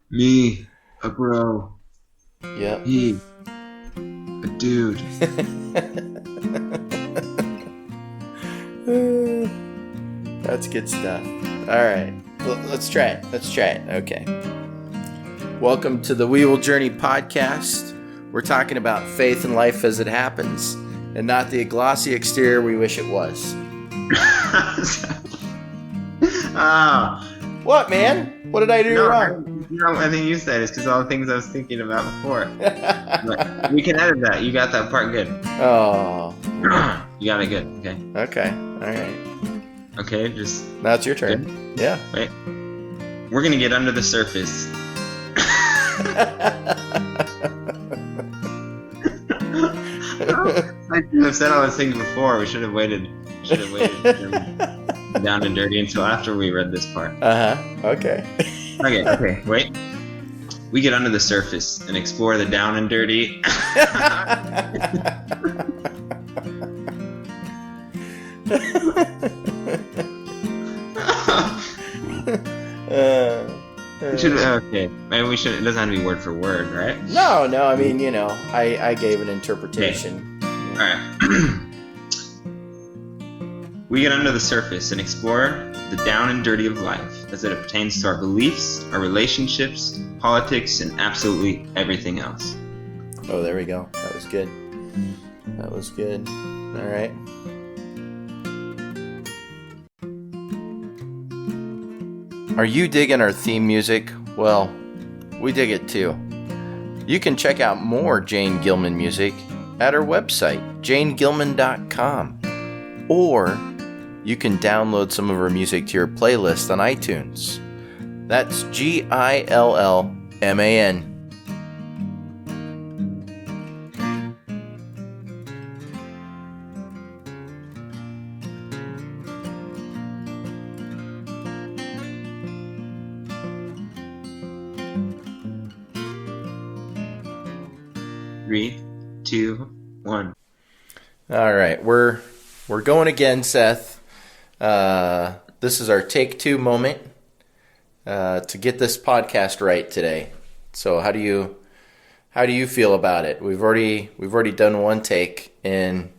Me, a bro. Yep. He, a dude. That's good stuff. All right. Let's try it. Okay. Welcome to the We Will Journey podcast. We're talking about faith and life as it happens, and not the glossy exterior we wish it was. Ah, What, man? What did I do wrong? I think you said it's because all the things I was thinking about before. But we can edit that. You got that part good. Oh. You got it good. Okay. Okay. All right. Okay, just. Now it's your turn. Good. Yeah. Wait. We're going to get under the surface. I should have said all those things before. We should have waited. Down and dirty until after we read this part. Okay. Okay. Wait. We get under the surface and explore the down and dirty. Okay. Maybe we should. It doesn't have to be word for word, right? No. I mean, I gave an interpretation. Okay. All right. We get under the surface and explore the down and dirty of life as it pertains to our beliefs, our relationships, politics, and absolutely everything else. Oh, there we go. That was good. All right. Are you digging our theme music? Well, we dig it too. You can check out more Jane Gillman music at our website, janegillman.com, or you can download some of her music to your playlist on iTunes. That's Gillman. 3, 2, 1. All right, we're going again, Seth. This is our take 2 moment to get this podcast right today. So how do you feel about it? We've already done one take, and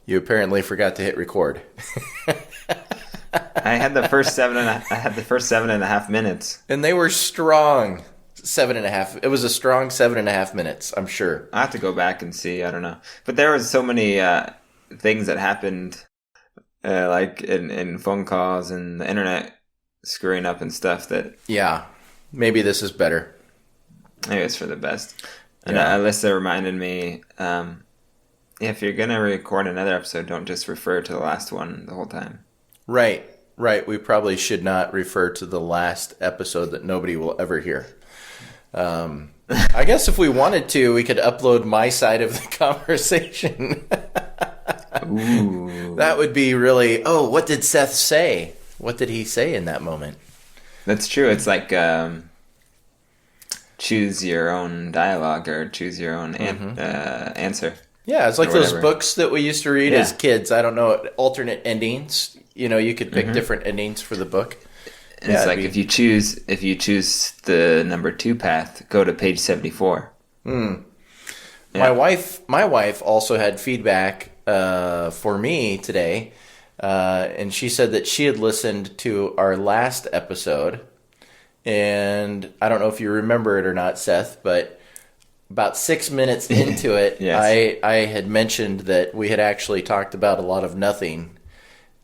you apparently forgot to hit record. I had the first 7.5 minutes, and they were strong. 7.5. It was a strong 7.5 minutes, I'm sure. I have to go back and see. I don't know, but there was so many things that happened, like in phone calls and the internet screwing up and stuff. That maybe this is better. Maybe it's for the best. And Alyssa reminded me, if you're gonna record another episode, don't just refer to the last one the whole time. Right. We probably should not refer to the last episode that nobody will ever hear. I guess if we wanted to, we could upload my side of the conversation. Ooh. That would be really, what did Seth say? What did he say in that moment? That's true. It's like choose your own dialogue or choose your own answer. Yeah, it's like those books that we used to read as kids. I don't know, alternate endings. You could pick different endings for the book. And it's like if you choose the number 2 path, go to page 74. Yeah. My wife also had feedback for me today, and she said that she had listened to our last episode, and I don't know if you remember it or not, Seth, but about 6 minutes into it, yes. I had mentioned that we had actually talked about a lot of nothing,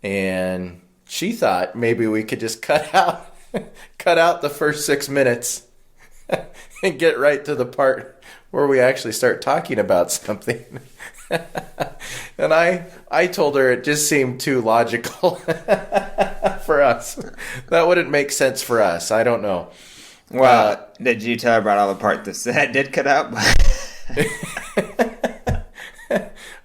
and she thought maybe we could just cut out the first 6 minutes and get right to the part where we actually start talking about something. And I told her it just seemed too logical for us. That wouldn't make sense for us. I don't know. Well, did you tell her about all the parts that did cut out?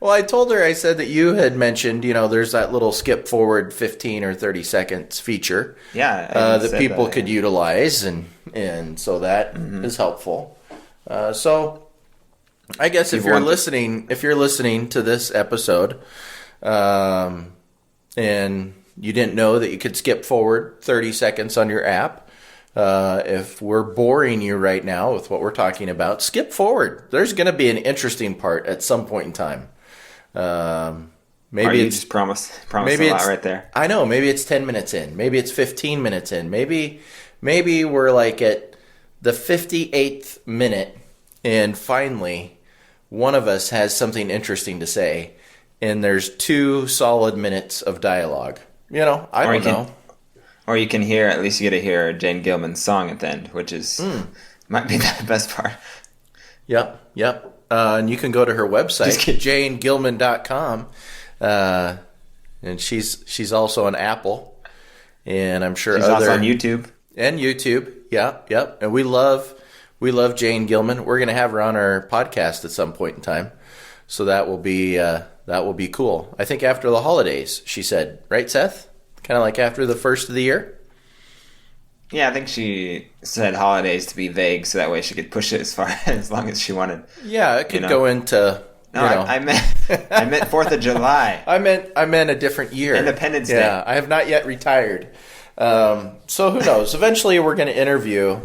Well, I told her, I said that you had mentioned, there's that little skip forward 15 or 30 seconds feature that people could utilize, and so that is helpful. So I guess if you're listening to this episode, and you didn't know that you could skip forward 30 seconds on your app, If we're boring you right now with what we're talking about, skip forward. There's going to be an interesting part at some point in time. Maybe you just promise maybe a lot right there. I know. Maybe it's 10 minutes in. Maybe it's 15 minutes in. Maybe we're like at the 58th minute, and finally one of us has something interesting to say, and there's 2 solid minutes of dialogue. I don't know. Or you can hear, at least you get to hear Jane Gillman's song at the end, which is might be the best part. Yep. And you can go to her website, janegillman.com, and she's also on Apple, and I'm sure she's also on YouTube. And YouTube, yep. And we love Jane Gillman. We're gonna have her on our podcast at some point in time, so that will be cool. I think after the holidays, she said, right, Seth? Kind of like after the first of the year? Yeah, I think she said holidays to be vague, so that way she could push it as long as she wanted. Yeah, it could go into. No, I meant 4th of July. I meant a different year. Independence Day. Yeah, I have not yet retired. So who knows? Eventually, we're going to interview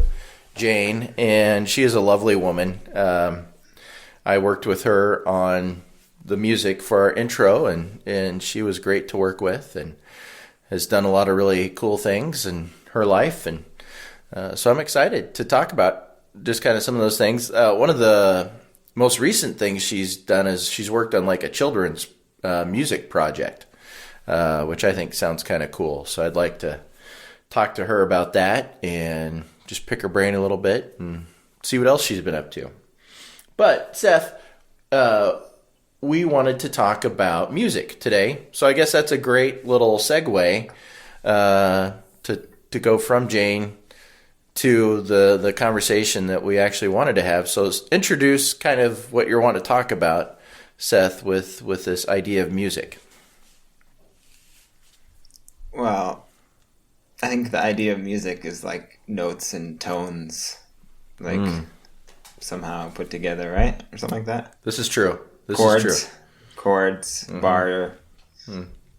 Jane, and she is a lovely woman. I worked with her on the music for our intro, and she was great to work with, and has done a lot of really cool things in her life. And so I'm excited to talk about just kind of some of those things. One of the most recent things she's done is she's worked on like a children's music project, which I think sounds kind of cool. So I'd like to talk to her about that and just pick her brain a little bit and see what else she's been up to. But Seth, we wanted to talk about music today, so I guess that's a great little segue to go from Jane to the conversation that we actually wanted to have. So introduce kind of what you want to talk about, Seth, with this idea of music. Well, I think the idea of music is like notes and tones, like somehow put together, right? Or something like that. This is true. This chords, is true. Chords, bar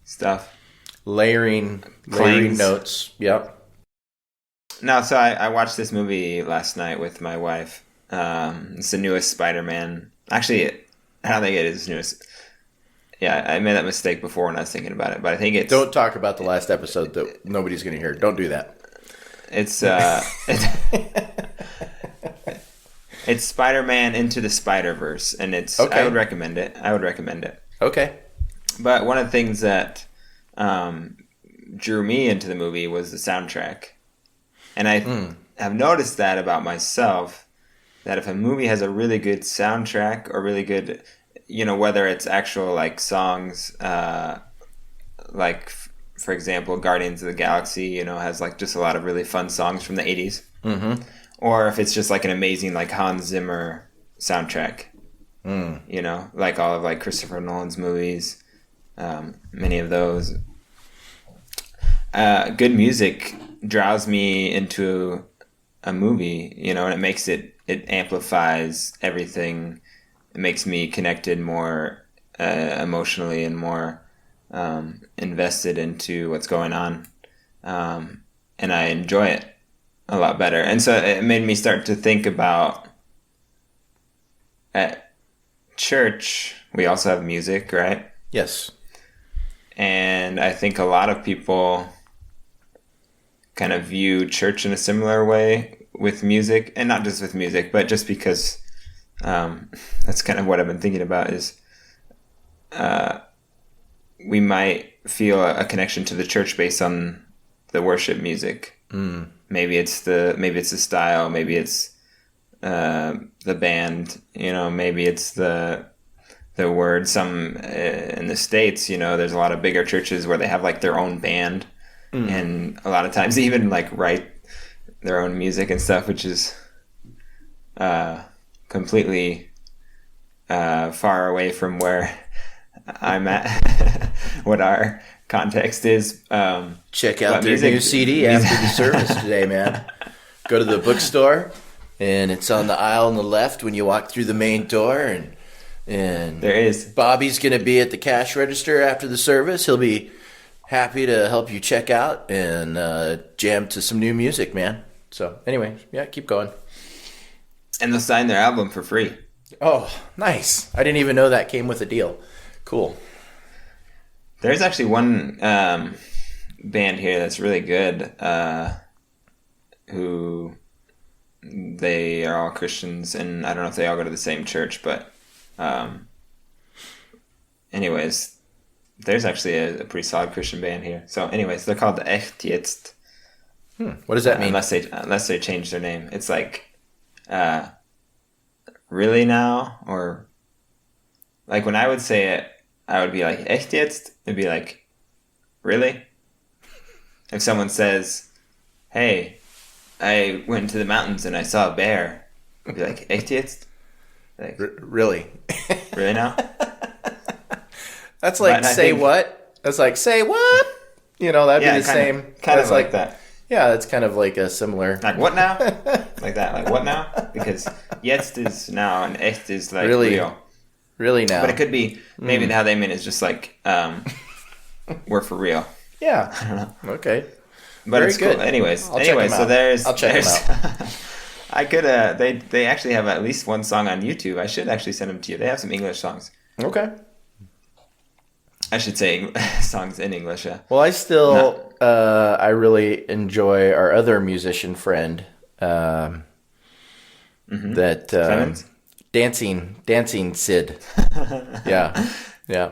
stuff. Layering notes. Yep. No, so I watched this movie last night with my wife. It's the newest Spider-Man. Actually, I don't think it is newest. Yeah, I made that mistake before when I was thinking about it, but I think it's... Don't talk about the last episode that nobody's going to hear. Don't do that. It's it's Spider-Man Into the Spider-Verse, and it's... Okay. I would recommend it. Okay. But one of the things that drew me into the movie was the soundtrack. And I have noticed that about myself, that if a movie has a really good soundtrack or really good, whether it's actual like songs, like for example, Guardians of the Galaxy, has like just a lot of really fun songs from the 80s. Mm-hmm. Or if it's just like an amazing like Hans Zimmer soundtrack, like all of like Christopher Nolan's movies, many of those. Good music draws me into a movie, and it makes it amplifies everything. It makes me connected more emotionally and more invested into what's going on, and I enjoy it a lot better. And so it made me start to think about, at church we also have music, right? Yes. And I think a lot of people kind of view church in a similar way with music, and not just with music, but just because that's kind of what I've been thinking about is we might feel a connection to the church based on the worship music. Maybe it's the style, maybe it's the band, maybe it's the word. Some in the States, there's a lot of bigger churches where they have like their own band, and a lot of times they even like write their own music and stuff, which is completely far away from where I'm at, what our context is. Check out their new CD after the service today, man. Go to the bookstore, and it's on the aisle on the left when you walk through the main door, and there is. Bobby's going to be at the cash register after the service. He'll be happy to help you check out and jam to some new music, man. So anyway, yeah, keep going. And they'll sign their album for free. Oh, nice. I didn't even know that came with a deal. Cool. There's actually one band here that's really good, who they are all Christians, and I don't know if they all go to the same church, but anyways, there's actually a pretty solid Christian band here. So anyways, they're called the Echt Jetzt. What does that mean? Unless they change their name. It's like, really now? Or, like, when I would say it, I would be like, Echt Jetzt? It'd be like, really? If someone says, hey, I went into the mountains and I saw a bear, I'd be like, Echt Jetzt? Like, really? Really now? That's like, say what? That's like, say what? You know, that'd be the same. Kind of like that. Yeah, that's kind of like a similar... Like, what now? Like that. Like, what now? Because Jetzt is now and Echt is like real. Really now. But it could be, maybe how they mean is just like, we're for real. Yeah. I don't know. Okay. But Very it's good. Cool. Anyways, I'll check them out. I could, they actually have at least one song on YouTube. I should actually send them to you. They have some English songs. Okay. I should say songs in English. Well, I really enjoy our other musician friend, that Klemens? dancing Sid. Yeah.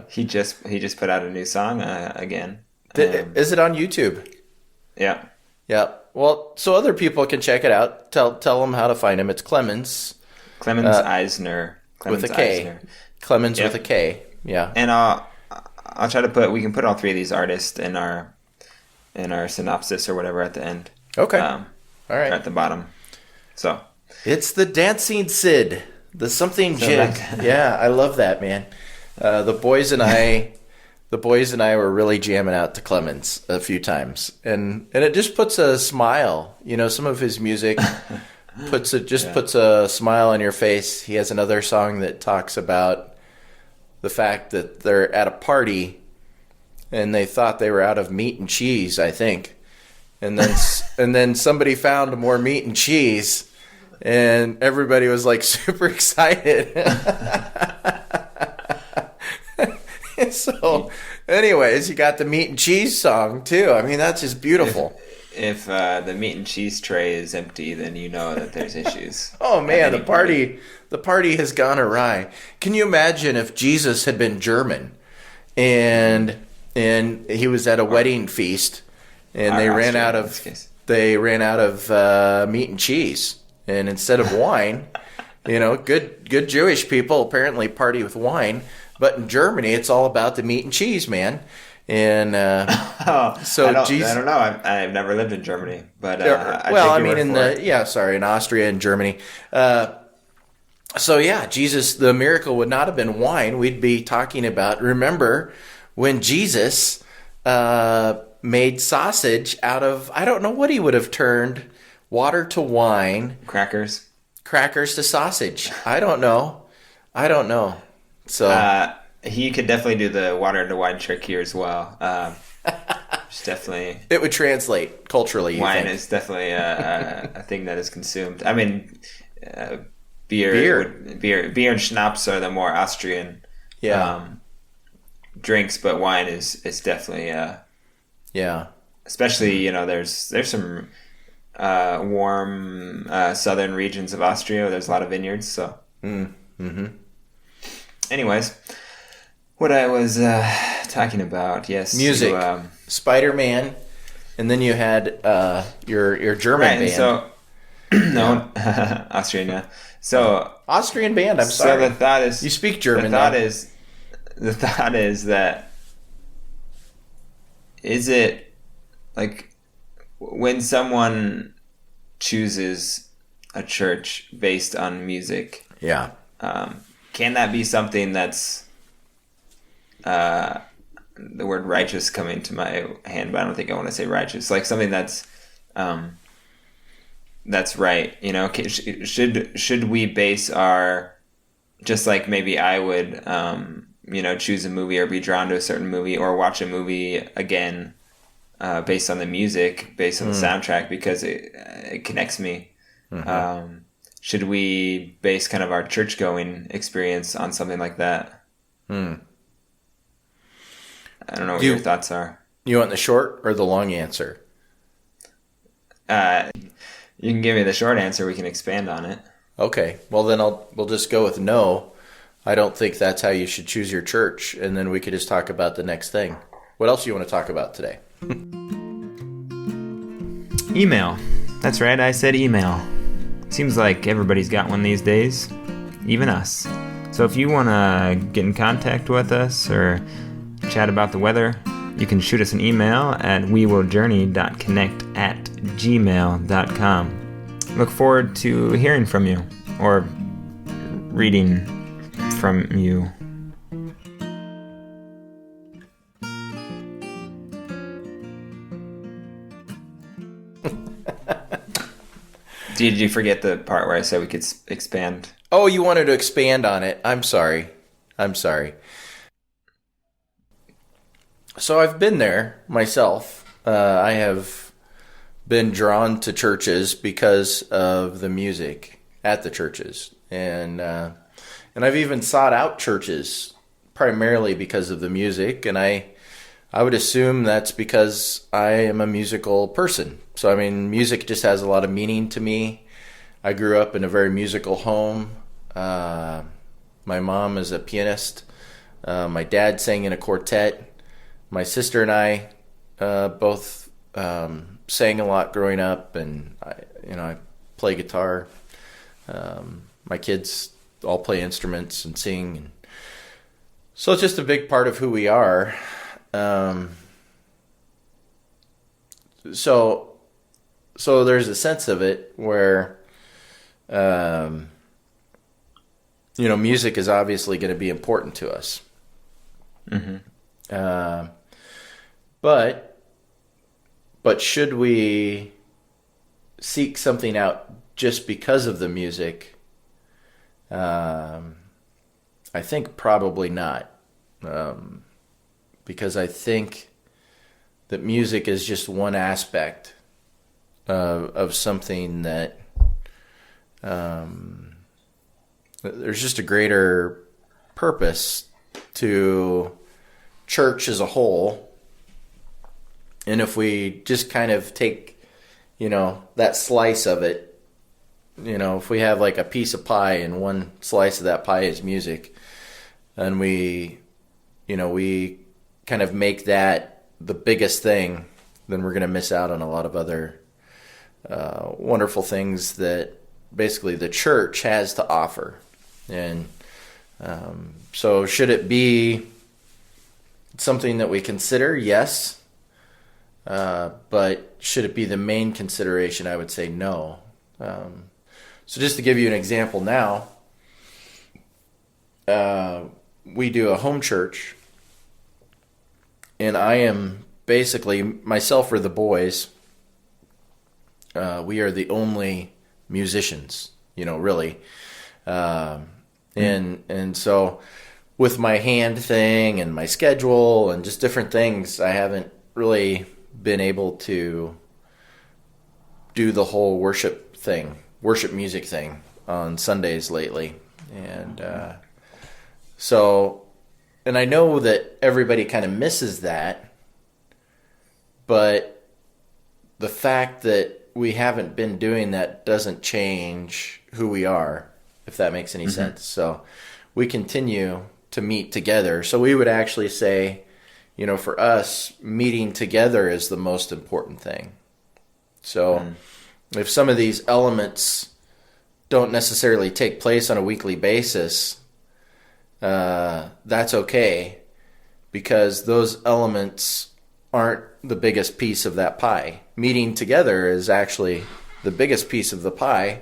He just put out a new song again. Is it on YouTube? Yeah. Yeah. Well, so other people can check it out. Tell them how to find him. It's Klemens Eisner. With a K. Eisner. Klemens with a K. Yeah. And I'll try to we can put all three of these artists in our synopsis or whatever at the end. Okay. All right. At the bottom. So it's the Dancing Sid, the something jig. Yeah, I love that, man. The boys and I were really jamming out to Klemens a few times, and it just puts a smile. You know, some of his music puts a smile on your face. He has another song that talks about the fact that they're at a party and they thought they were out of meat and cheese, I think. And then somebody found more meat and cheese and everybody was like super excited. So anyways, you got the meat and cheese song too. I mean, that's just beautiful. If the meat and cheese tray is empty, then you know that there's issues. Oh man, the party has gone awry. Can you imagine if Jesus had been German and he was at a wedding feast and they ran out of meat and cheese, and instead of wine, you know, good Jewish people apparently party with wine, but in Germany it's all about the meat and cheese, man. And so I don't know. I've never lived in Germany, but in Austria and Germany. So yeah, Jesus, the miracle would not have been wine. We'd be talking about, remember when Jesus made sausage out of, I don't know what he would have turned, water to wine, crackers to sausage. I don't know. So he could definitely do the water into wine trick here as well. It's definitely, it would translate culturally. Wine is definitely a thing that is consumed. I mean, beer and schnapps are the more Austrian drinks, but wine is definitely especially, you know, there's some warm southern regions of Austria where there's a lot of vineyards. So anyways, what I was talking about, yes, music, Spider-Man, and then you had your German band. So Austrian, yeah. So Austrian band. I'm sorry. So the thought is, you speak German. The thought is that, is it like when someone chooses a church based on music? Yeah. Can that be something that's the word righteous coming to my hand, but I don't think I want to say righteous. Like something that's right. You know, should we base our, just like maybe I would, you know, choose a movie or be drawn to a certain movie or watch a movie again based on the music, based on the soundtrack, because it connects me. Should we base kind of our church-going experience on something like that? I don't know what your thoughts are. You want the short or the long answer? You can give me the short answer. We can expand on it. Okay. Well, then we'll just go with no. I don't think that's how you should choose your church, and then we could just talk about the next thing. What else do you want to talk about today? Email. That's right, I said email. Seems like everybody's got one these days, even us. So if you want to get in contact with us or chat about the weather, you can shoot us an email at wewilljourney.connect@gmail.com. Look forward to hearing from you or reading from you. Did you forget the part where I said we could expand? Oh, you wanted to expand on it. I'm sorry. So I've been there myself. I have been drawn to churches because of the music at the churches. And I've even sought out churches primarily because of the music. And I would assume that's because I am a musical person. So, I mean, music just has a lot of meaning to me. I grew up in a very musical home. My mom is a pianist. My dad sang in a quartet. My sister and I both sang a lot growing up, and I play guitar. My kids all play instruments and sing. And so it's just a big part of who we are. So there's a sense of it where, music is obviously going to be important to us. Mm-hmm. But should we seek something out just because of the music? I think probably not. Because I think that music is just one aspect of something that there's just a greater purpose to church as a whole. And if we just kind of take, that slice of it, if we have like a piece of pie and one slice of that pie is music, and we kind of make that the biggest thing, then we're going to miss out on a lot of other wonderful things that basically the church has to offer. And so should it be something that we consider? Yes. But should it be the main consideration? I would say no. So just to give you an example now, we do a home church, and I am basically, myself or the boys, we are the only musicians, really. And so with my hand thing and my schedule and just different things, I haven't really been able to do the whole worship music thing on Sundays lately. And and I know that everybody kind of misses that, but the fact that we haven't been doing that doesn't change who we are, if that makes any sense. So we continue to meet together. So we would actually say, for us, meeting together is the most important thing. So if some of these elements don't necessarily take place on a weekly basis, that's okay, because those elements aren't the biggest piece of that pie. Meeting together is actually the biggest piece of the pie,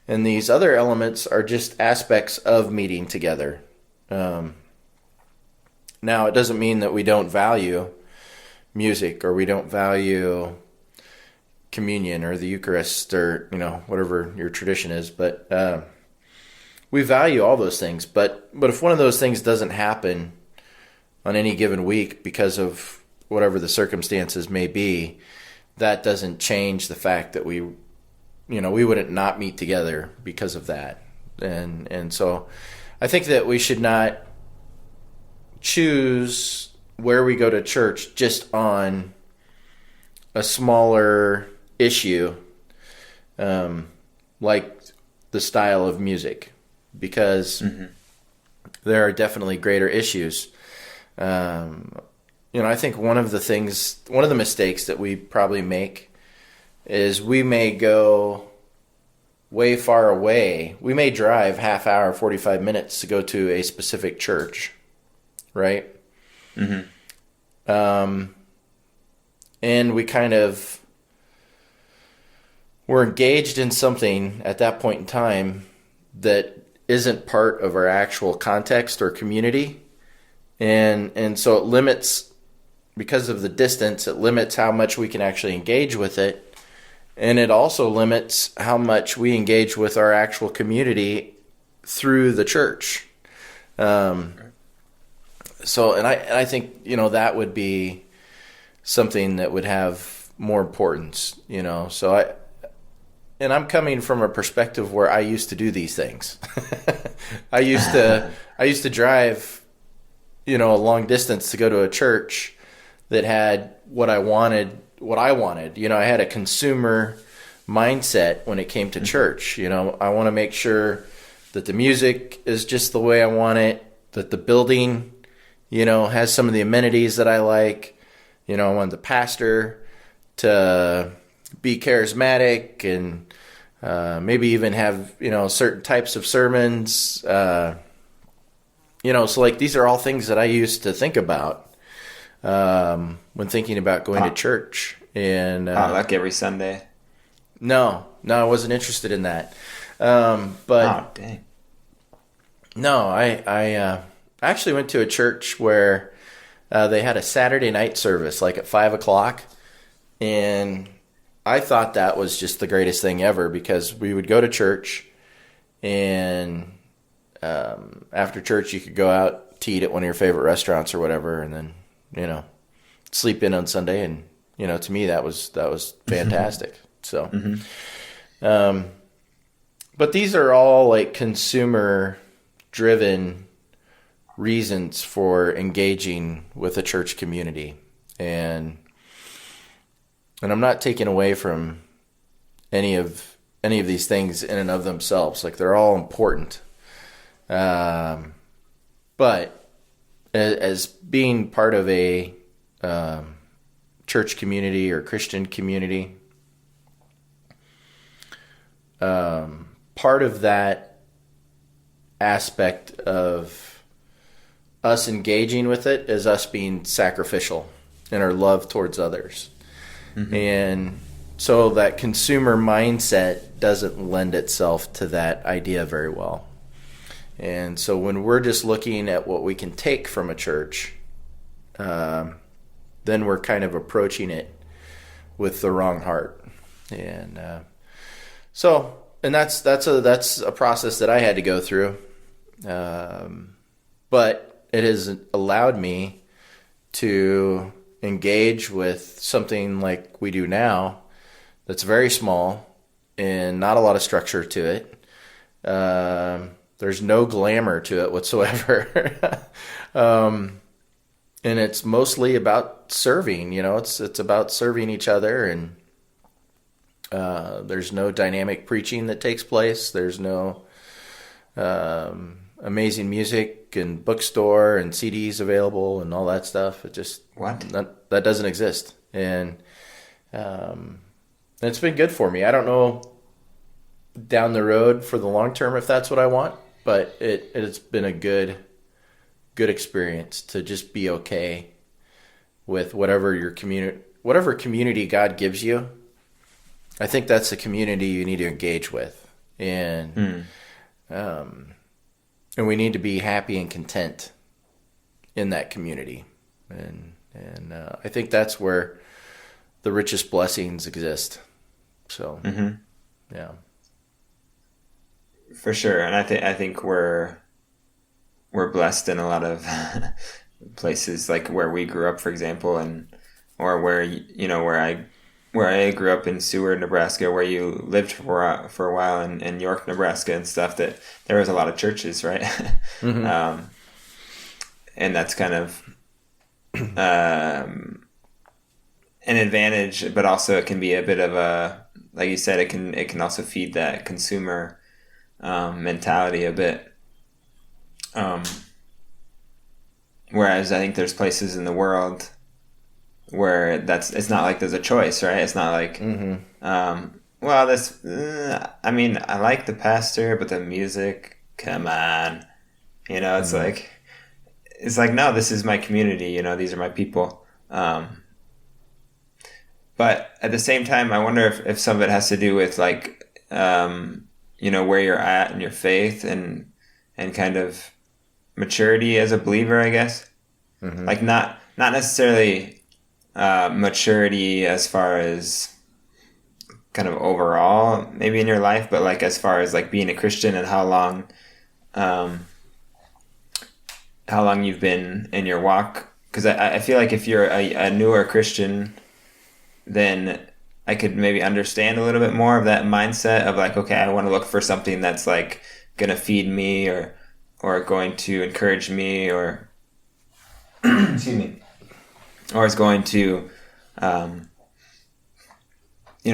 and these other elements are just aspects of meeting together. Now, it doesn't mean that we don't value music, or we don't value communion or the Eucharist, or whatever your tradition is, but we value all those things. But if one of those things doesn't happen on any given week because of whatever the circumstances may be, that doesn't change the fact that we wouldn't not meet together because of that. And so I think that we should not choose where we go to church just on a smaller issue, like the style of music, because there are definitely greater issues. I think one of the mistakes that we probably make is we may go way far away. We may drive half hour, 45 minutes to go to a specific church, right? Mm-hmm. And we're engaged in something at that point in time that isn't part of our actual context or community. And so it limits, because of the distance, it limits how much we can actually engage with it. And it also limits how much we engage with our actual community through the church. I think, that would be something that would have more importance, So I'm coming from a perspective where I used to do these things. I used to drive, a long distance to go to a church that had what I wanted. I had a consumer mindset when it came to church. I want to make sure that the music is just the way I want it, that the building, has some of the amenities that I like. I want the pastor to be charismatic and maybe even have, certain types of sermons. So like these are all things that I used to think about when thinking about going to church. And like every Sunday? No, I wasn't interested in that. But dang. No, I actually went to a church where they had a Saturday night service, like at 5:00, and I thought that was just the greatest thing ever, because we would go to church, and after church you could go out to eat at one of your favorite restaurants or whatever, and then sleep in on Sunday, and to me that was fantastic. So, but these are all like consumer driven reasons for engaging with a church community, and I'm not taking away from any of these things in and of themselves. Like, they're all important, but as being part of a church community or Christian community, part of that aspect of us engaging with it is us being sacrificial in our love towards others. Mm-hmm. And so that consumer mindset doesn't lend itself to that idea very well. And so when we're just looking at what we can take from a church, then we're kind of approaching it with the wrong heart. And that's a process that I had to go through. But it has allowed me to engage with something like we do now that's very small and not a lot of structure to it. There's no glamour to it whatsoever. And it's mostly about serving, it's about serving each other, and there's no dynamic preaching that takes place. There's no amazing music and bookstore and CDs available and all that stuff. It just that doesn't exist, and it's been good for me. I don't know down the road for the long term if that's what I want, but it's been a good experience to just be okay with whatever community God gives you. I think that's the community you need to engage with, and we need to be happy and content in that community, and I think that's where the richest blessings exist. So, yeah, for sure. And I think we're blessed in a lot of places like where we grew up, for example, or where where I grew up in Seward, Nebraska, where you lived for a while in York, Nebraska, and stuff. That there was a lot of churches, right? Mm-hmm. And that's kind of an advantage, but also it can be a bit of a, like you said, it can also feed that consumer mentality a bit. Whereas I think there's places in the world where it's not like there's a choice, right? It's not like, well, I mean, I like the pastor, but the music, come on, it's like, no, this is my community, these are my people. But at the same time, I wonder if some of it has to do with like, where you're at in your faith and kind of maturity as a believer, I guess. Mm-hmm. Like not necessarily maturity as far as kind of overall maybe in your life, but like as far as like being a Christian and how long you've been in your walk. Because I feel like if you're a newer Christian, then I could maybe understand a little bit more of that mindset of like, okay, I want to look for something that's like going to feed me or going to encourage me or excuse me, or is going to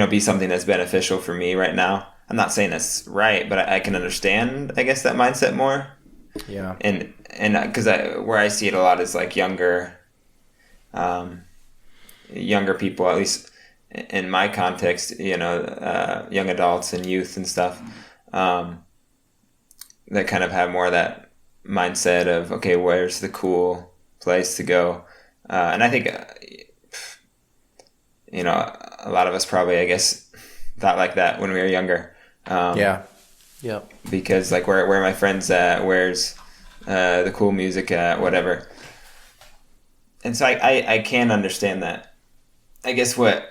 be something that's beneficial for me right now. I'm not saying that's right, but I can understand, I guess, that mindset more. Yeah. And because where I see it a lot is like younger people, at least in my context, young adults and youth and stuff, that kind of have more of that mindset of, okay, where's the cool place to go? And I think, a lot of us probably, I guess, thought like that when we were younger. Yeah. Because like, where are my friends at? Where's the cool music at? Whatever. And so I can understand that. I guess what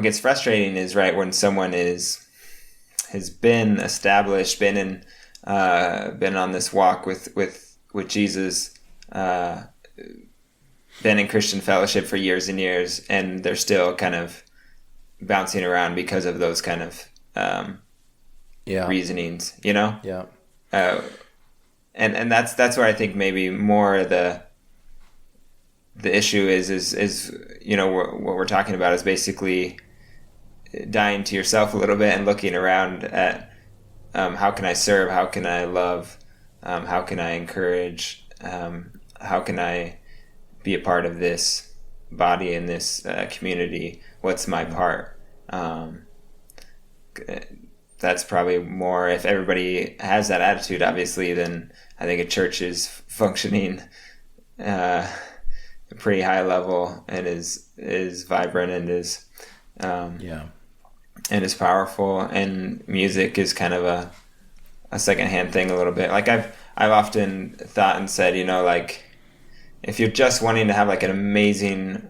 gets frustrating is, right, when someone has been established, been on this walk with Jesus, been in Christian fellowship for years and years, and they're still kind of bouncing around because of those kind of reasonings, Yeah. And that's where I think maybe more the issue is what we're talking about is basically dying to yourself a little bit and looking around at how can I serve, how can I love, how can I encourage, how can I be a part of this body in this community, what's my part. That's probably more, if everybody has that attitude, obviously, then I think a church is functioning a pretty high level and is vibrant and is and is powerful, and music is kind of a secondhand thing a little bit. Like I've often thought and said, like, if you're just wanting to have like an amazing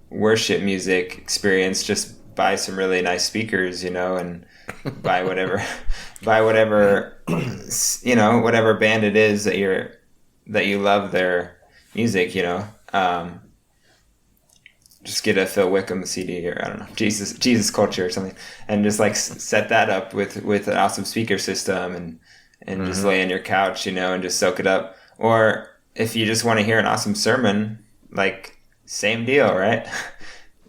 worship music experience, just buy some really nice speakers, and buy whatever whatever band it is that you love their music, just get a Phil Wickham CD, or I don't know, Jesus Culture or something, and just like set that up with an awesome speaker system and just lay on your couch, and just soak it up. Or if you just want to hear an awesome sermon, like, same deal, right?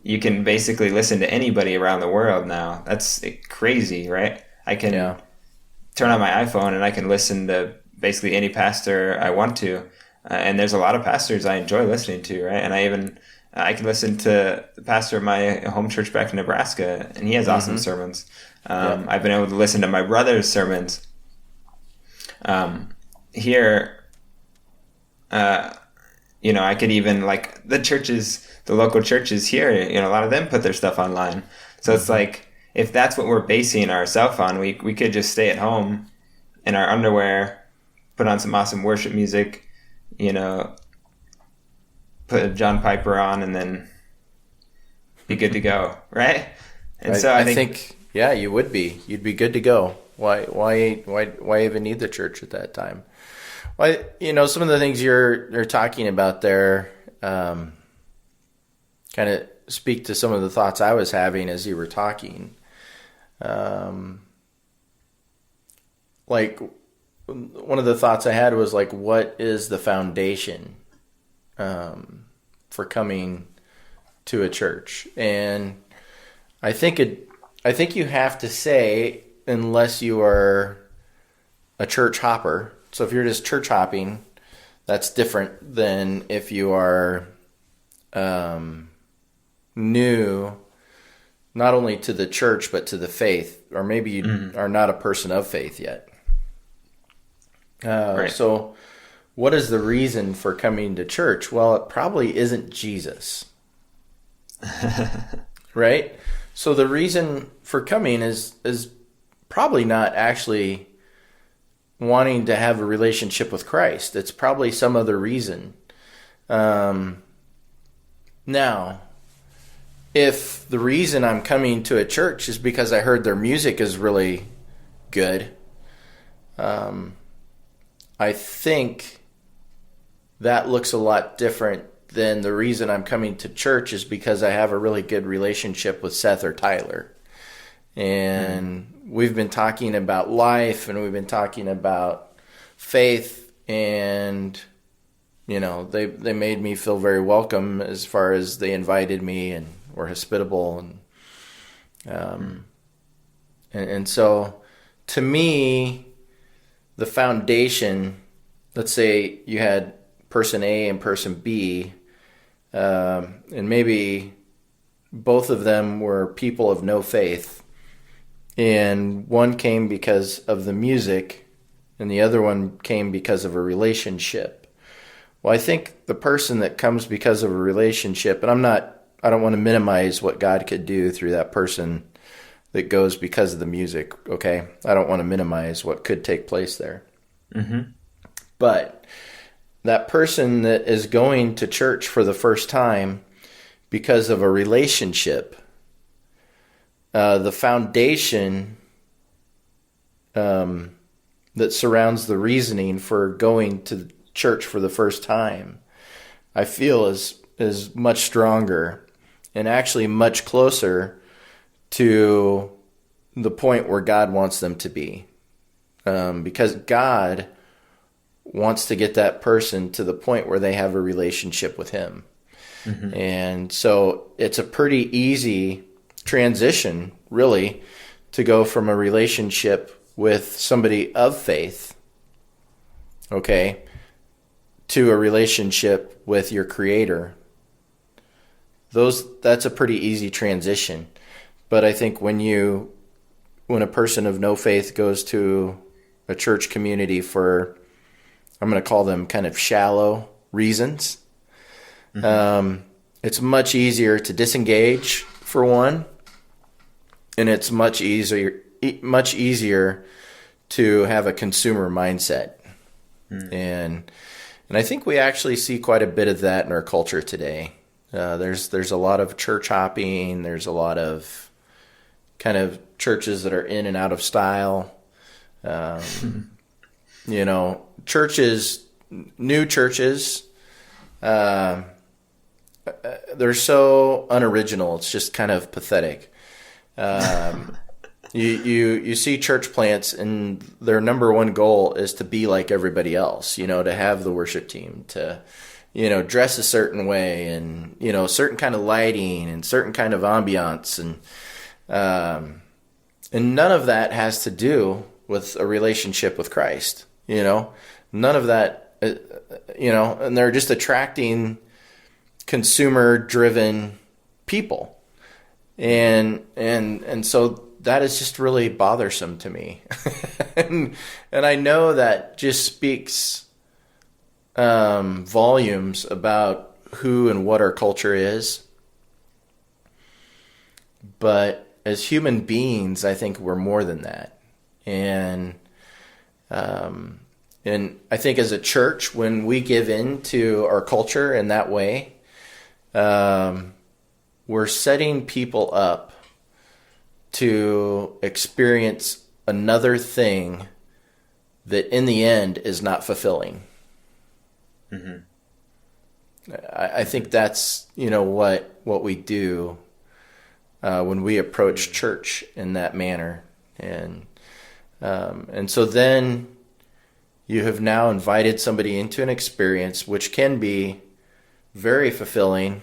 You can basically listen to anybody around the world now. That's crazy, right? I can turn on my iPhone and I can listen to basically any pastor I want to. And there's a lot of pastors I enjoy listening to, right? And I can listen to the pastor of my home church back in Nebraska, and he has awesome sermons. I've been able to listen to my brother's sermons. Here, I could even, like, the local churches here, a lot of them put their stuff online. So it's like, if that's what we're basing ourselves on, we could just stay at home in our underwear, put on some awesome worship music, put John Piper on, and then be good to go, right? And so I think you would be. You'd be good to go. Why even need the church at that time? Well, some of the things you're talking about there kind of speak to some of the thoughts I was having as you were talking. Like one of the thoughts I had was like, what is the foundation for coming to a church? And I think you have to say, unless you are a church hopper. So if you're just church hopping, that's different than if you are new, not only to the church, but to the faith, or maybe you are not a person of faith yet. Right. So what is the reason for coming to church? Well, it probably isn't Jesus. Right? So the reason for coming is probably not actually wanting to have a relationship with Christ. It's probably some other reason. Now, if the reason I'm coming to a church is because I heard their music is really good, I think that looks a lot different than the reason I'm coming to church is because I have a really good relationship with Seth or Tyler. And we've been talking about life, and we've been talking about faith, and they made me feel very welcome as far as they invited me and were hospitable, and so to me, the foundation, let's say you had person A and person B, and maybe both of them were people of no faith, and one came because of the music and the other one came because of a relationship. Well, I think the person that comes because of a relationship, and I don't want to minimize what God could do through that person that goes because of the music, okay? I don't want to minimize what could take place there. Mm-hmm. But that person that is going to church for the first time because of a relationship, the foundation that surrounds the reasoning for going to church for the first time, I feel is much stronger and actually much closer to the point where God wants them to be. Because God wants to get that person to the point where they have a relationship with Him. Mm-hmm. And so it's a pretty easy transition, really, to go from a relationship with somebody of faith, okay, to a relationship with your Creator. That's a pretty easy transition. But I think when a person of no faith goes to a church community for, I'm going to call them kind of shallow reasons, it's much easier to disengage, for one, and it's much easier to have a consumer mindset. And I think we actually see quite a bit of that in our culture today. There's a lot of church hopping. There's a lot of kind of churches that are in and out of style. Churches, new churches, they're so unoriginal. It's just kind of pathetic. You see church plants, and their number one goal is to be like everybody else. To have the worship team, to dress a certain way, and certain kind of lighting and certain kind of ambiance, and none of that has to do with a relationship with Christ. None of that. And they're just attracting consumer-driven people, and so that is just really bothersome to me. and I know that just speaks volumes about who and what our culture is. But as human beings, I think we're more than that. And I think as a church, when we give in to our culture in that way, we're setting people up to experience another thing that in the end is not fulfilling. Mm-hmm. I think that's, what we do when we approach church in that manner. And so then you have now invited somebody into an experience which can be very fulfilling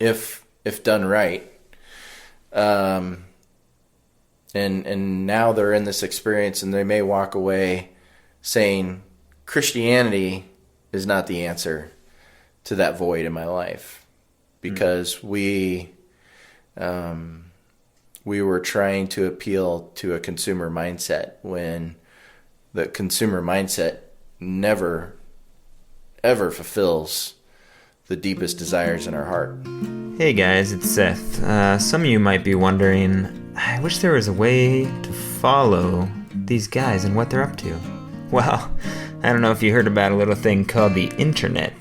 if done right. And now they're in this experience, and they may walk away saying, Christianity is not the answer to that void in my life, because we were trying to appeal to a consumer mindset when the consumer mindset never, ever fulfills the deepest desires in our heart. Hey guys, it's Seth. Some of you might be wondering, I wish there was a way to follow these guys and what they're up to. Well, I don't know if you heard about a little thing called the internet.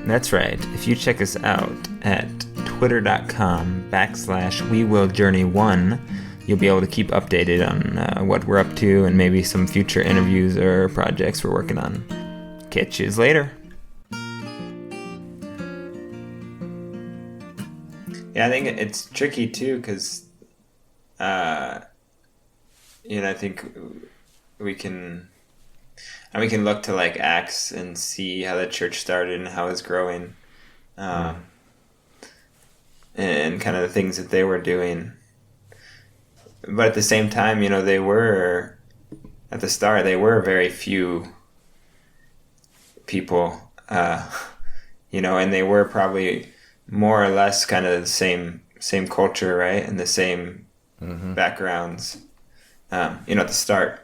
That's right. If you check us out at twitter.com/WeWillJourney1, you'll be able to keep updated on what we're up to and maybe some future interviews or projects we're working on. Catch you later. Yeah, I think it's tricky too, because, I think we can look to like Acts and see how the church started and how it's growing, and kind of the things that they were doing. But at the same time, they were, at the start, they were very few people, and they were probably more or less kind of the same culture, right? And the same backgrounds, at the start.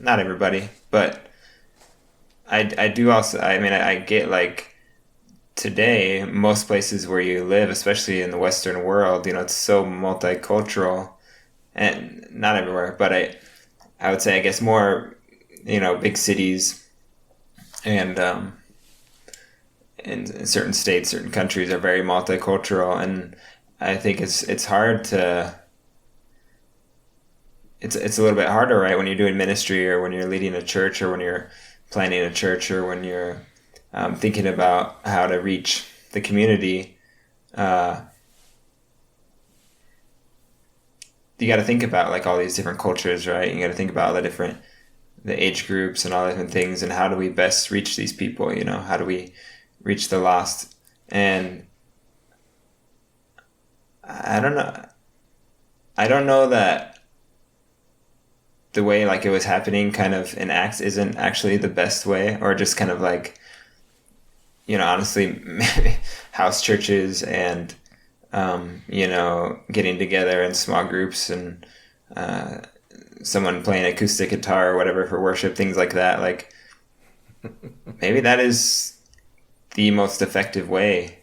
Not everybody, but I do also, I get like today, most places where you live, especially in the Western world, it's so multicultural, and not everywhere, but I would say, I guess more, big cities and in certain states, certain countries are very multicultural, and I think it's hard to, it's a little bit harder, right, when you're doing ministry, or when you're leading a church, or when you're planning a church, or when you're thinking about how to reach the community. You got to think about like all these different cultures, right? You got to think about the age groups and all the different things, and how do we best reach these people? How do we reach the lost? And I don't know that the way like it was happening kind of in Acts isn't actually the best way, or just kind of like, honestly, house churches and, getting together in small groups, and someone playing acoustic guitar or whatever for worship, things like that. Like, maybe that is the most effective way.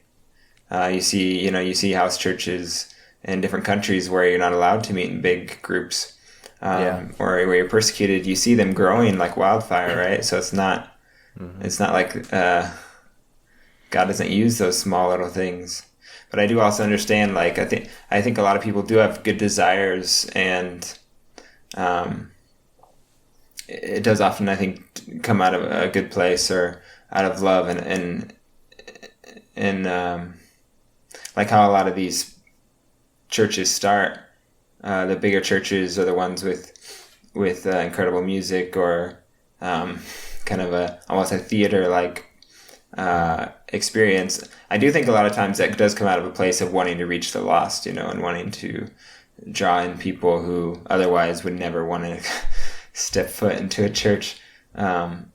You see house churches in different countries where you're not allowed to meet in big groups, or where you're persecuted. You see them growing like wildfire, right? So it's not like God doesn't use those small little things. But I do also understand, like, I think a lot of people do have good desires, and it does often, I think, come out of a good place or out of love, and like how a lot of these churches start. The bigger churches are the ones with incredible music, or kind of almost a theater like experience. I do think a lot of times that does come out of a place of wanting to reach the lost, and wanting to draw in people who otherwise would never want to step foot into a church. And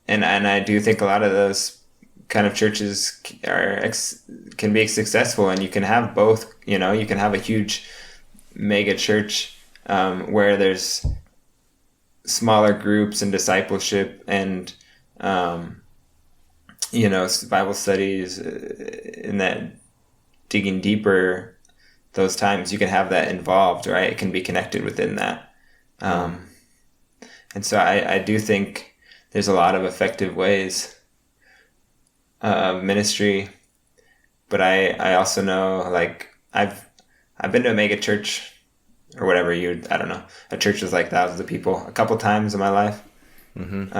I do think a lot of those kind of churches can be successful, and you can have both. You can have a huge mega church where there's smaller groups and discipleship and Bible studies, and that digging deeper, those times you can have that involved, right? It can be connected within that. And so I do think there's a lot of effective ways of ministry, but I also know, like, I've been to a mega church or whatever I don't know, a church with like thousands of people a couple times in my life. And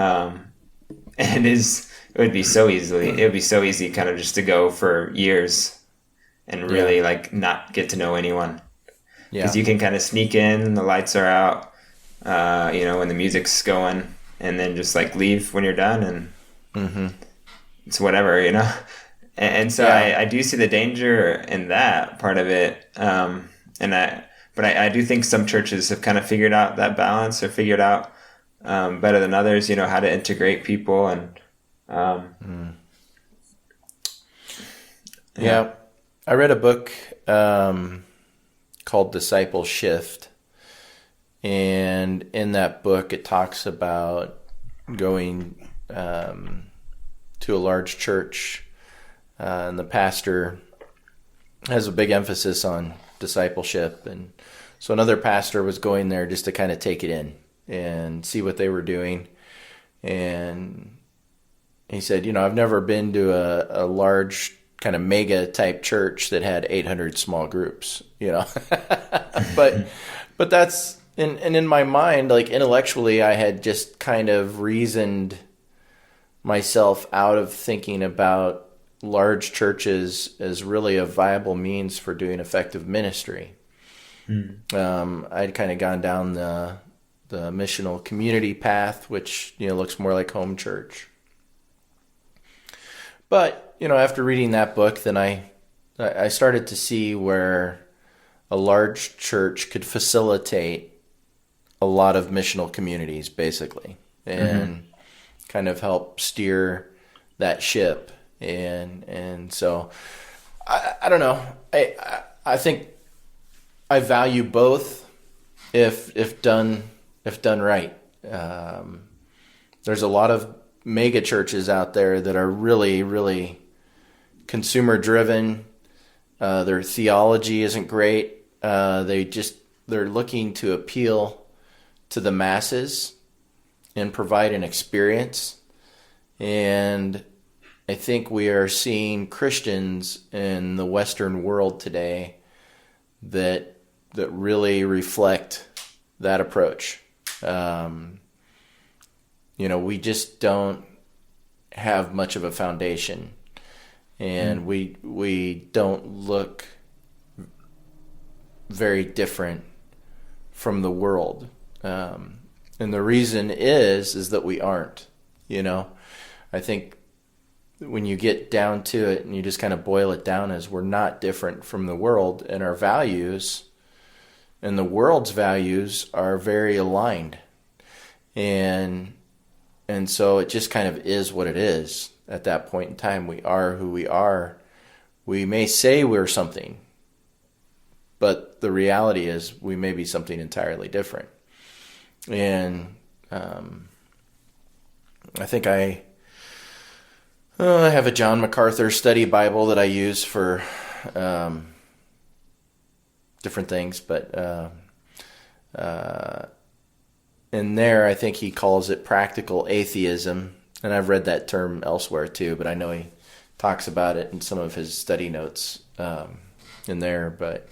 it would be so easy kind of just to go for years and really like not get to know anyone. Because you can kind of sneak in, the lights are out, when the music's going, and then just like leave when you're done, and it's whatever, And so I do see the danger in that part of it. But I do think some churches have kind of figured out that balance, or figured out better than others, how to integrate people. And I read a book called Disciple Shift, and in that book it talks about going to a large church, and the pastor has a big emphasis on discipleship, and so another pastor was going there just to kind of take it in and see what they were doing. And he said, I've never been to a large kind of mega type church that had 800 small groups, but that's, and in my mind, like intellectually, I had just kind of reasoned myself out of thinking about large churches as really a viable means for doing effective ministry. I'd kind of gone down the missional community path, which looks more like home church. But after reading that book, then I started to see where a large church could facilitate a lot of missional communities, basically, and kind of help steer that ship. And so I don't know. I think I value both if done right. There's a lot of mega churches out there that are really, really consumer driven. Their theology isn't great. They're looking to appeal to the masses and provide an experience. And I think we are seeing Christians in the Western world today that really reflect that approach. We just don't have much of a foundation, and we don't look very different from the world. And the reason is that we aren't. I think when you get down to it and you just kind of boil it down as we're not different from the world, and our values and the world's values are very aligned. And so it just kind of is what it is at that point in time. We are who we are. We may say we're something, but the reality is we may be something entirely different. And I think I have a John MacArthur study Bible that I use for different things, but in there I think he calls it practical atheism, and I've read that term elsewhere too, but I know he talks about it in some of his study notes in there. But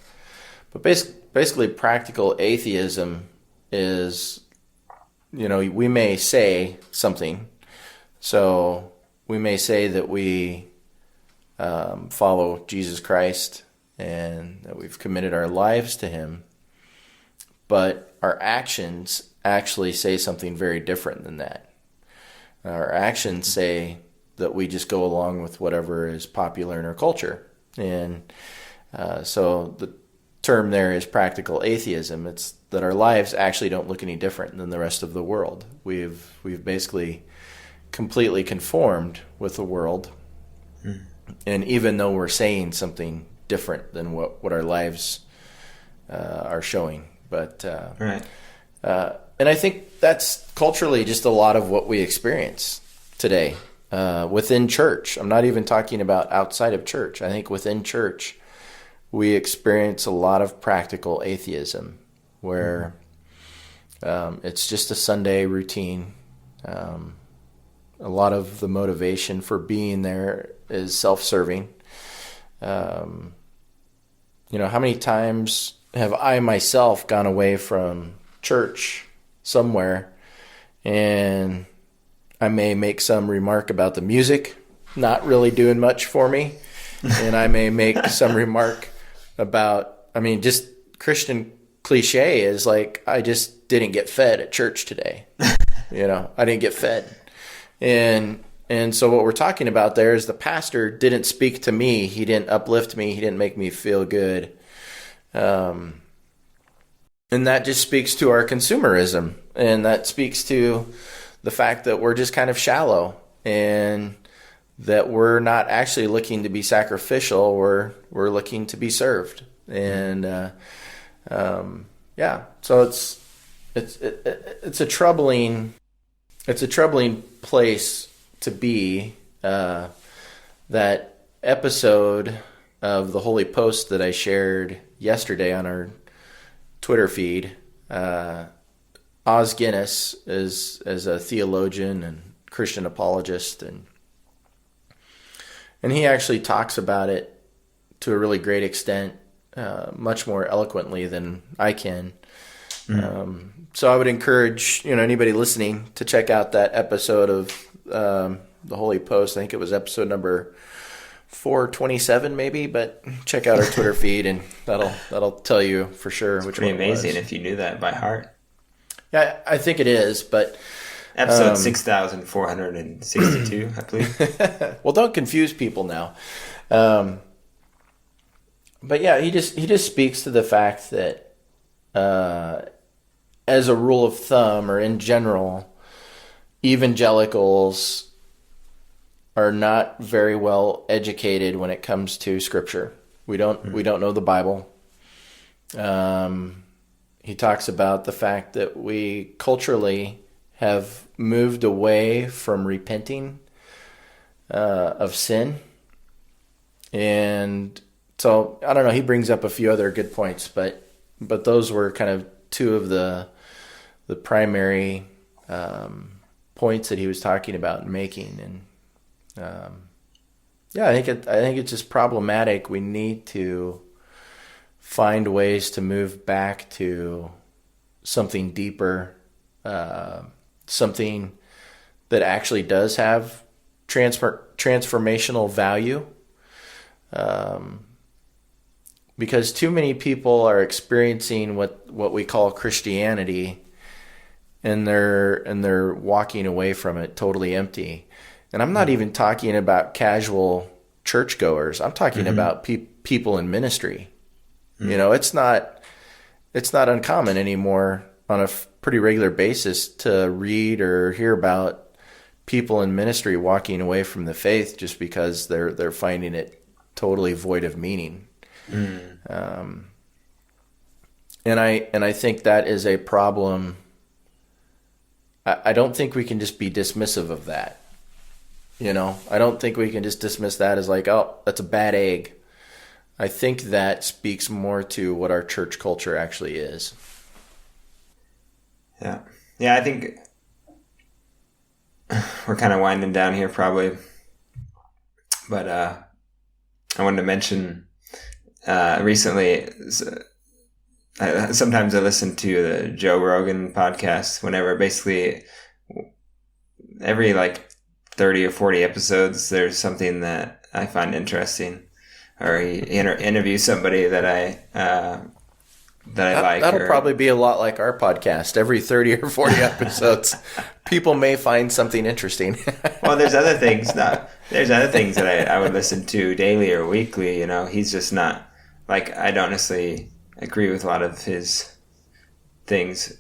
basically practical atheism is, we may say something. So we may say that we follow Jesus Christ and that we've committed our lives to him, but our actions actually say something very different than that. Our actions say that we just go along with whatever is popular in our culture. And so the term there is practical atheism. It's that our lives actually don't look any different than the rest of the world. We've basically completely conformed with the world. And even though we're saying something different than what our lives are showing. But right. And I think that's culturally just a lot of what we experience today within church. I'm not even talking about outside of church. I think within church we experience a lot of practical atheism where it's just a Sunday routine. A lot of the motivation for being there is self-serving. How many times have I myself gone away from church somewhere, and I may make some remark about the music not really doing much for me, and I may make some remark about, just Christian cliche is like, I just didn't get fed at church today. I didn't get fed. And so what we're talking about there is the pastor didn't speak to me. He didn't uplift me. He didn't make me feel good. And that just speaks to our consumerism. And that speaks to the fact that we're just kind of shallow, and that we're not actually looking to be sacrificial. We're looking to be served. And, so it's a troubling place to be. That episode of the Holy Post that I shared yesterday on our Twitter feed, Os Guinness is a theologian and Christian apologist, and he actually talks about it to a really great extent, much more eloquently than I can. So I would encourage anybody listening to check out that episode of the Holy Post. I think it was episode number 427 maybe, but check out our Twitter feed, and that'll tell you for sure which one it was. Pretty amazing if you knew that by heart. Yeah, I think it is, but episode 6462, I believe. Well, don't confuse people now. But yeah, he just speaks to the fact that as a rule of thumb, or in general, evangelicals are not very well educated when it comes to Scripture. We don't know the Bible. He talks about the fact that we culturally have moved away from repenting of sin. And so, I don't know, he brings up a few other good points, but those were kind of two of the primary points that he was talking about and making. And I think it's just problematic. We need to find ways to move back to something deeper, something that actually does have transformational value. Because too many people are experiencing what we call Christianity, and they're walking away from it totally empty. And I'm not even talking about casual churchgoers. I'm talking about people in ministry. It's not uncommon anymore on a pretty regular basis to read or hear about people in ministry walking away from the faith just because they're finding it totally void of meaning. And I think that is a problem. I don't think we can just be dismissive of that. I don't think we can just dismiss that as like, oh, that's a bad egg. I think that speaks more to what our church culture actually is. Yeah. I think we're kind of winding down here probably. But I wanted to mention recently, sometimes I listen to the Joe Rogan podcast whenever, basically every 30 or 40 episodes, there's something that I find interesting, or he interviews somebody that I like. That'll probably be a lot like our podcast. Every 30 or 40 episodes, people may find something interesting. Well, there's other things. There's other things that I would listen to daily or weekly. He's just not I don't necessarily agree with a lot of his things,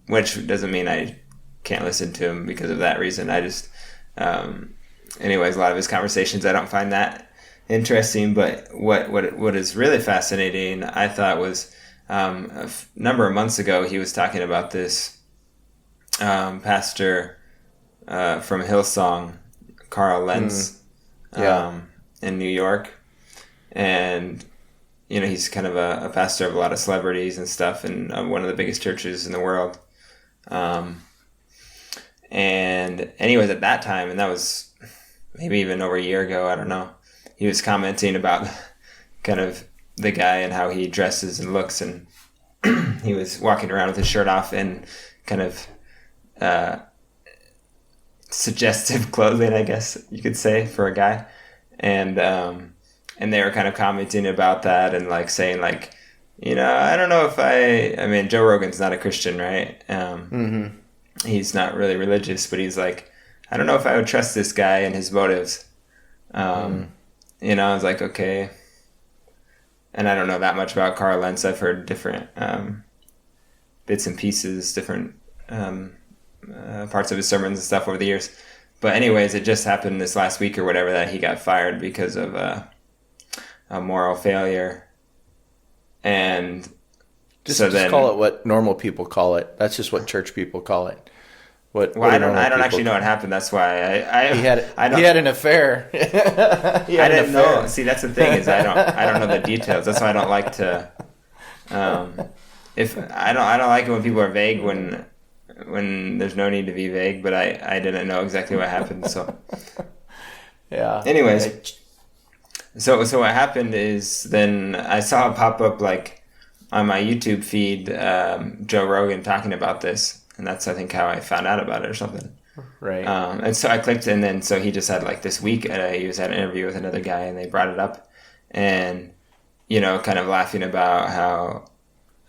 which doesn't mean I can't listen to him because of that reason. I just, anyways, a lot of his conversations I don't find that interesting. But what is really fascinating, I thought, was a number of months ago he was talking about this pastor from Hillsong, Carl Lentz, in New York, and he's kind of a pastor of a lot of celebrities and stuff, and one of the biggest churches in the world. And anyways, at that time, and that was maybe even over a year ago, I don't know, he was commenting about kind of the guy and how he dresses and looks, and he was walking around with his shirt off and kind of suggestive clothing, I guess you could say, for a guy. And they were kind of commenting about that and like saying like, I don't know if I mean, Joe Rogan's not a Christian, right? He's not really religious, but he's like, I don't know if I would trust this guy and his motives. I was like, okay. And I don't know that much about Carl Lentz. I've heard different bits and pieces, different parts of his sermons and stuff over the years. But anyways, it just happened this last week or whatever that he got fired because of a moral failure. And just call it what normal people call it. That's just what church people call it. I don't actually know what happened. That's why he had an affair. I didn't know. See, that's the thing is I don't know the details. That's why I don't like to. If I don't like it when people are vague when there's no need to be vague. But I didn't know exactly what happened. So yeah. Anyways, so what happened is then I saw it pop up like on my YouTube feed, Joe Rogan talking about this. And that's, I think, how I found out about it or something. Right. And so I clicked, and then so he just had like this week, he was at an interview with another guy, and they brought it up, and kind of laughing about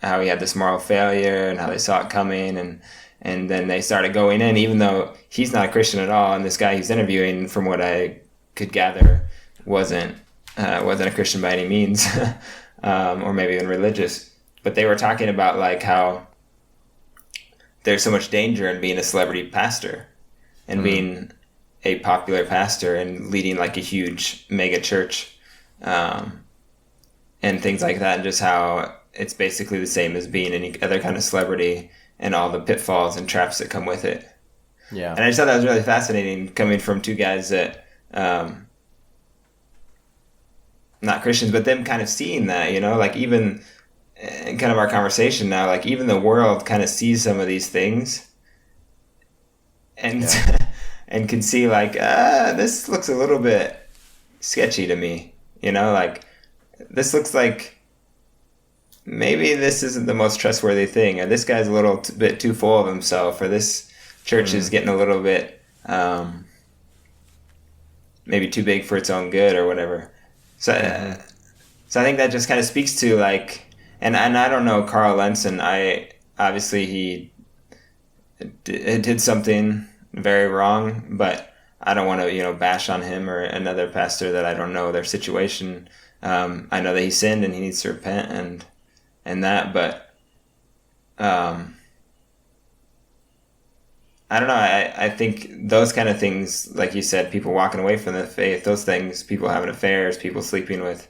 how he had this moral failure and how they saw it coming, and then they started going in, even though he's not a Christian at all, and this guy he's interviewing, from what I could gather, wasn't a Christian by any means, or maybe even religious, but they were talking about like how there's so much danger in being a celebrity pastor and being a popular pastor and leading like a huge mega church, and things like that, and just how it's basically the same as being any other kind of celebrity and all the pitfalls and traps that come with it. Yeah. And I just thought that was really fascinating coming from two guys that, not Christians, but them kind of seeing that, like even in kind of our conversation now, like even the world kind of sees some of these things and and can see like, this looks a little bit sketchy to me, like this looks like maybe this isn't the most trustworthy thing, or this guy's a little bit too full of himself, or this church is getting a little bit maybe too big for its own good or whatever. So I think that just kind of speaks to like, and I don't know Carl Lentz, and obviously he did something very wrong, but I don't want to bash on him or another pastor that I don't know their situation. I know that he sinned and he needs to repent and that, but I don't know. I think those kind of things, like you said, people walking away from the faith, those things, people having affairs, people sleeping with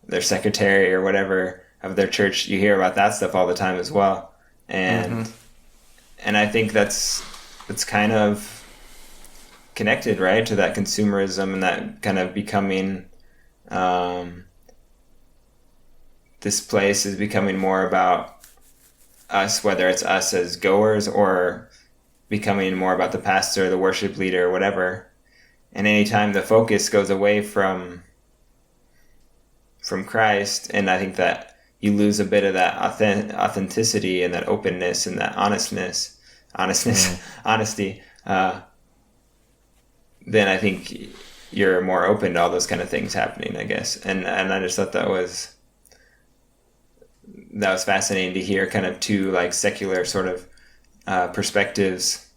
their secretary or whatever of their church, you hear about that stuff all the time as well. And I think that's kind of connected, right, to that consumerism and that kind of becoming, this place is becoming more about us, whether it's us as goers or becoming more about the pastor, the worship leader, or whatever. And anytime the focus goes away from Christ, and I think that you lose a bit of that authenticity and that openness and that honesty, then I think you're more open to all those kind of things happening, I guess. And I just thought that was fascinating to hear, kind of two like secular sort of perspectives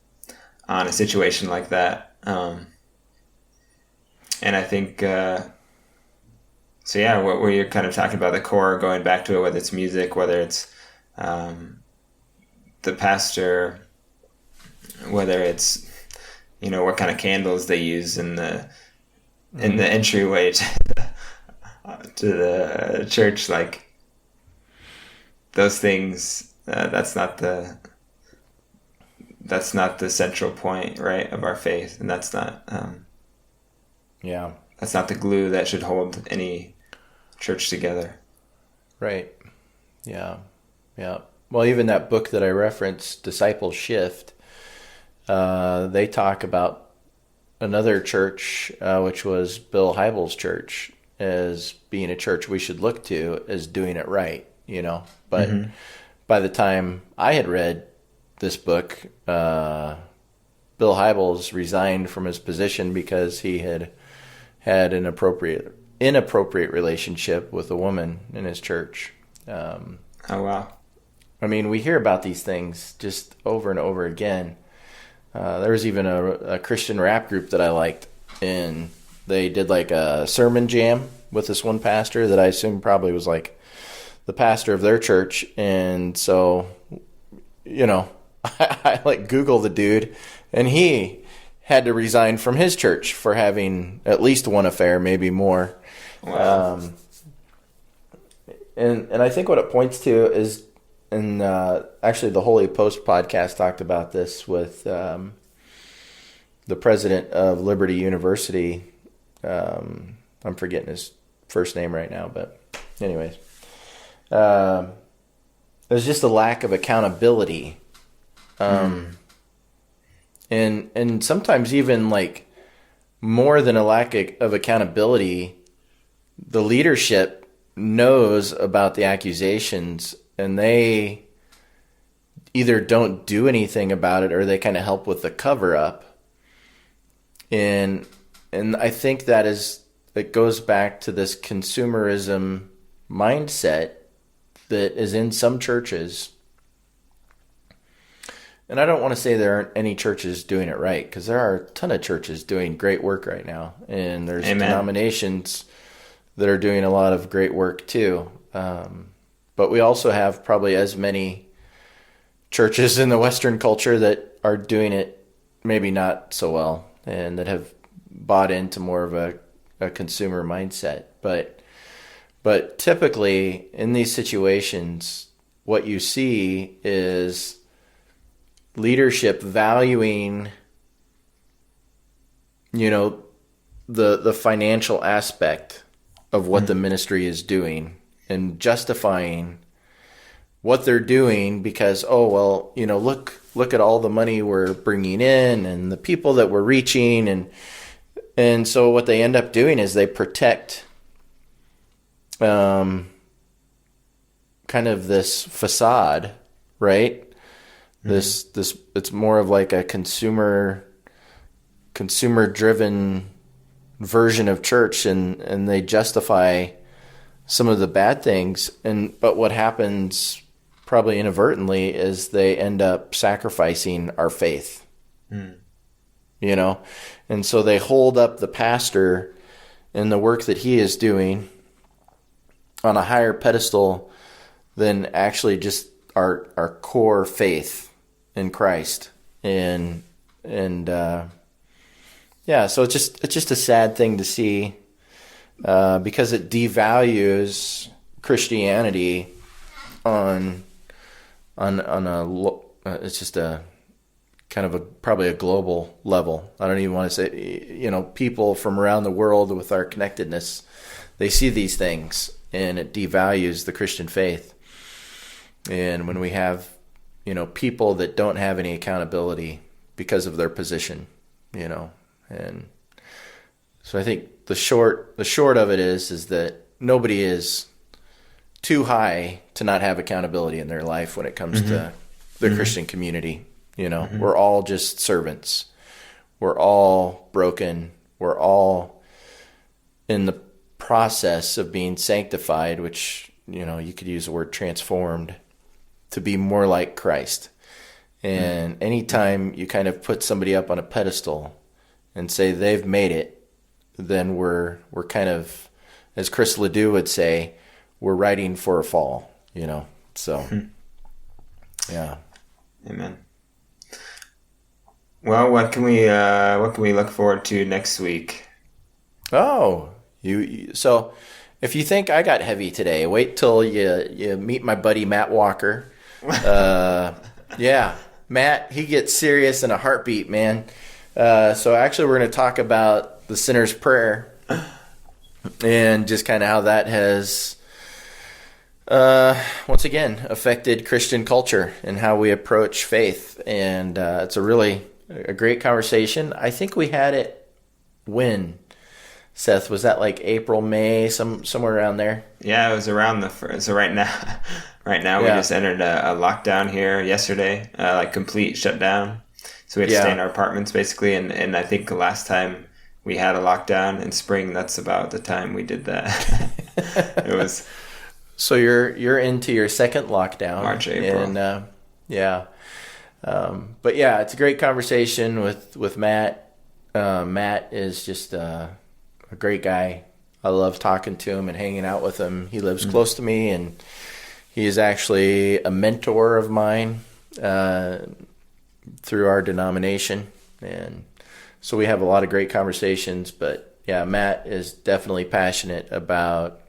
on a situation like that. And I think so yeah, what were you kind of talking about, the core, going back to it, whether it's music, whether it's the pastor, whether it's what kind of candles they use in the entryway to the church, like those things, that's not the central point, right, of our faith, and that's not that's not the glue that should hold any church together. Right. Yeah. Well, even that book that I referenced, Disciple Shift, they talk about another church, which was Bill Hybels' church, as being a church we should look to as doing it right, But by the time I had read this book, Bill Hybels resigned from his position because he had an inappropriate relationship with a woman in his church. Oh, wow. I mean, we hear about these things just over and over again. There was even a Christian rap group that I liked, and they did like a sermon jam with this one pastor that I assume probably was like the pastor of their church. And so, I like Google the dude, and he had to resign from his church for having at least one affair, maybe more. Wow. And I think what it points to is, and actually the Holy Post podcast talked about this with the president of Liberty University. I'm forgetting his first name right now, but anyways. There's just a lack of accountability. And sometimes even like more than a lack of accountability, the leadership knows about the accusations and they either don't do anything about it or they kind of help with the cover up. And I think it goes back to this consumerism mindset that is in some churches. And I don't want to say there aren't any churches doing it right, because there are a ton of churches doing great work right now. And there's Amen. denominations that are doing a lot of great work too. But we also have probably as many churches in the Western culture that are doing it maybe not so well and that have bought into more of a consumer mindset. But typically in these situations, what you see is leadership valuing, the financial aspect of what the ministry is doing and justifying what they're doing because, look at all the money we're bringing in and the people that we're reaching. And so what they end up doing is they protect kind of this facade, right? This it's more of like a consumer driven version of church, and they justify some of the bad things. But what happens probably inadvertently is they end up sacrificing our faith. And so they hold up the pastor and the work that he is doing on a higher pedestal than actually just our core faith in Christ. So it's just a sad thing to see, because it devalues Christianity on it's just a kind of probably a global level. I don't even want to say, people from around the world with our connectedness, they see these things and it devalues the Christian faith. And when we have, people that don't have any accountability because of their position, and so I think the short of it is that nobody is too high to not have accountability in their life when it comes to the Christian community. We're all just servants. We're all broken. We're all in the process of being sanctified, which, you could use the word transformed, to be more like Christ. And anytime you kind of put somebody up on a pedestal and say they've made it, then we're kind of, as Chris Ledoux would say, we're riding for a fall, So, yeah. Amen. Well, what can we look forward to next week? Oh, so if you think I got heavy today, wait till you meet my buddy Matt Walker. Yeah, Matt, he gets serious in a heartbeat, man. So actually, we're going to talk about the sinner's prayer and just kind of how that has, once again, affected Christian culture and how we approach faith. And it's a great conversation. I think we had it Seth, was that like April, May, somewhere around there? Yeah, it was around the first. So right now, we just entered a lockdown here yesterday, like complete shutdown. So we had to stay in our apartments basically, and I think the last time we had a lockdown in spring, that's about the time we did that. It was. So you're into your second lockdown, March, April, and but yeah, it's a great conversation with Matt. Matt is just a great guy. I love talking to him and hanging out with him. He lives close to me, and he is actually a mentor of mine through our denomination, and so we have a lot of great conversations. But yeah, Matt is definitely passionate about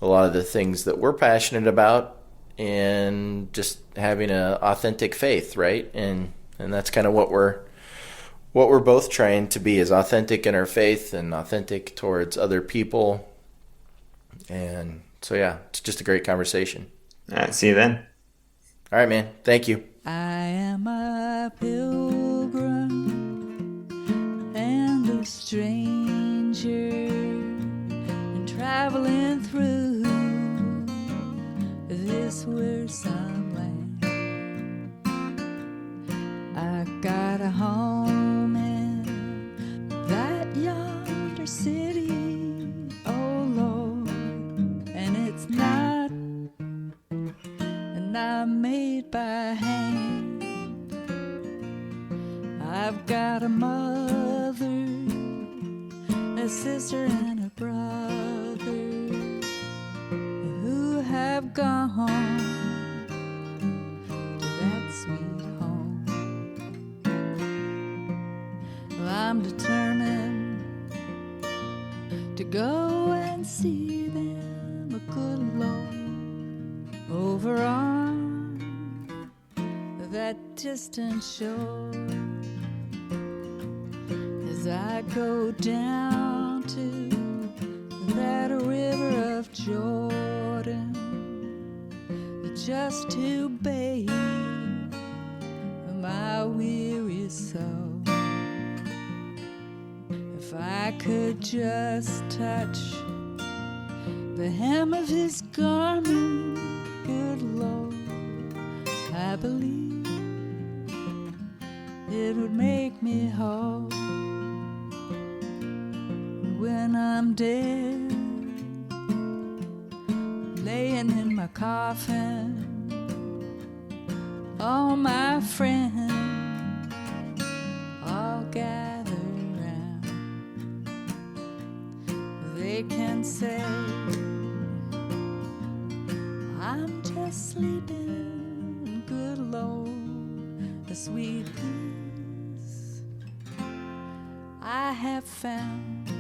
a lot of the things that we're passionate about, and just having an authentic faith, right? And that's kind of what we're both trying to be, is authentic in our faith and authentic towards other people. And so yeah, it's just a great conversation. All right, see you then. All right, man. Thank you. I am a pilgrim and a stranger, and traveling through this wearisome land. I got a home in that yonder city, oh Lord, and it's not made by hand. I've got a mother, a sister, and a brother who have gone to that sweet home. Well, I'm determined to go and see them, a good Lord, over on that distant shore. As I go down to that river of Jordan, just to bathe my weary soul. If I could just touch the hem of his garment, good Lord, I believe it would make me whole. And when I'm dead, laying in my coffin, all my friends all gather round. They can say I'm just sleeping, good Lord, a sweet peace I have found.